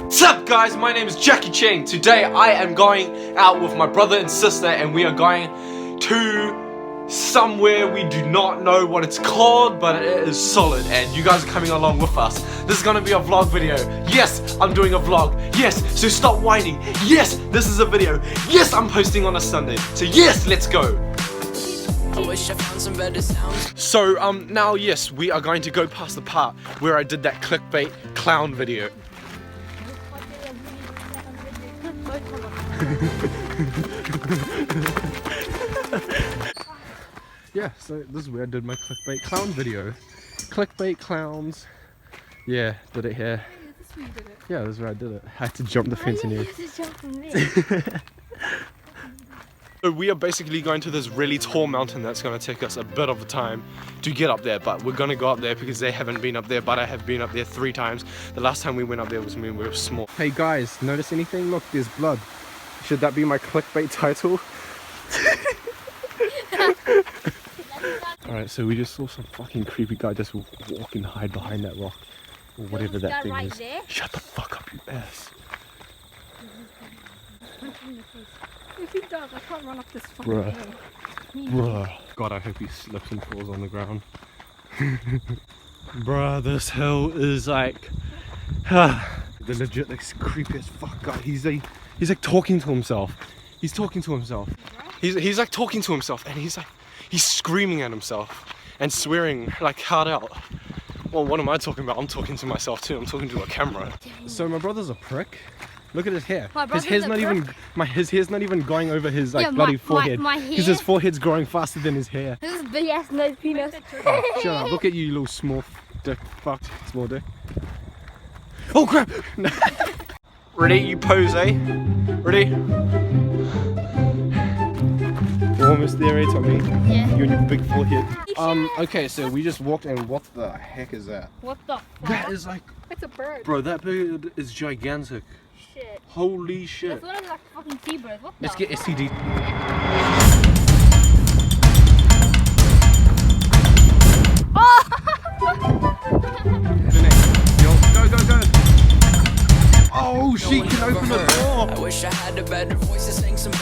What's up guys, my name is Cheng. Today I am going out with my brother and sister and we are going to somewhere we do not know what it's called, but it is solid and you guys are coming along with us. This is gonna be a vlog video. Yes, I'm doing a vlog. Yes, so stop whining. Yes, this is a video. Yes, I'm posting on a Sunday. So yes, let's go. I wish I found some better sounds. So now yes, we are going to go past the part where I did that clickbait clown video. Yeah, so this is where I did my clickbait clown video. Clickbait clowns. Yeah, did it here. Yeah, this is where I did it. I had to jump the fence in here. So we are basically going to this really tall mountain that's going to take us a bit of time to get up there, but we're going to go up there because they haven't been up there, but I have been up there 3 times. The last time we went up there was when we were small. Hey guys, notice anything? Look, there's blood. Should that be my clickbait title? Alright, so we just saw some fucking creepy guy just walk and hide behind that rock or whatever that thing is. There? Shut the fuck up, you ass. If he does, I can't run up this fucking hill. Bruh. God, I hope he slips and falls on the ground. Bruh, this hill is like... the legit like creepy as fuck guy. He's like talking to himself. He's talking to himself. He's like talking to himself and he's screaming at himself and swearing like hard out. Well, what am I talking about? I'm talking to myself too. I'm talking to a camera. So my brother's a prick. Look at his hair. His hair's not even going over his like bloody forehead. Because his forehead's growing faster than his hair. This is big ass nose penis. Oh, shut up. Look at you little small dick fuck. Small dick. Oh crap! Ready? You pose, eh? Ready? We're almost there, eh, Tommy? Yeah. You and your big forehead. Okay, so we just walked and what the heck is that? What the fuck? That is like... It's a bird. Bro, that bird is gigantic. Shit. Holy shit. That's one of like fucking seabirds. What the? Let's get STD. Oh! Go. Oh, she can open the door. I wish I had a better voice to sing some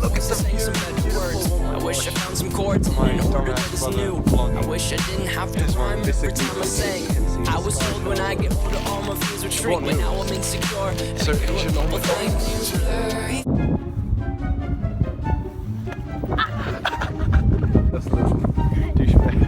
Look at some better words. I wish I found some chords in order that is new. I wish I didn't have to rhyme every time I sang. I was told when I get older all my fears would shrink, but now I'm insecure. So you know what thing? That's the douchebag.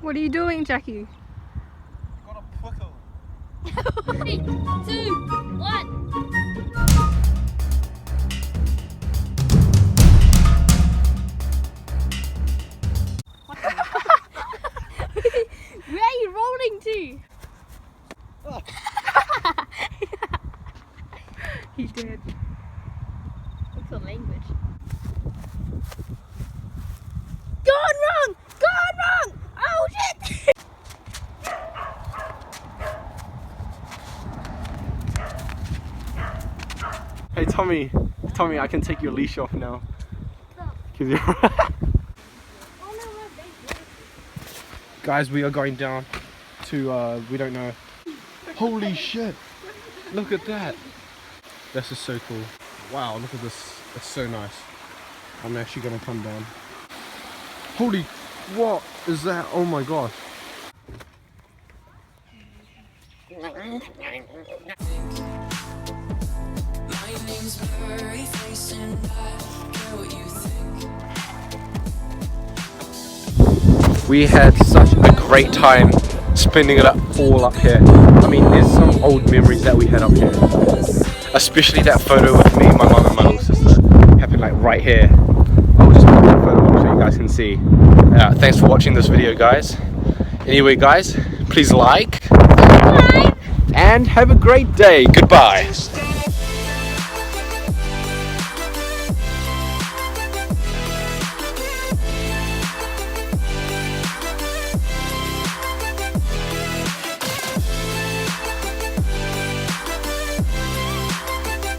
What are you doing, Jackie? Got a pickle. 3, 2, 1. Where are you rolling to? Oh. He did. What's the language? Gone wrong! Gone wrong! Oh shit! Hey Tommy, I can take your leash off now. Cause you're Guys, we are going down to we don't know. Holy shit! Look at that. This is so cool. Wow, look at this. It's so nice. I'm actually gonna come down. Holy, what is that? Oh my gosh. We had such a great time spending it all up here. I mean, there's some old memories that we had up here. Especially that photo with me, my mum and my little sister. Happened like right here. I'll just put that photo up so you guys can see. Thanks for watching this video, guys. Anyway, guys, please like, subscribe. And have a great day. Goodbye.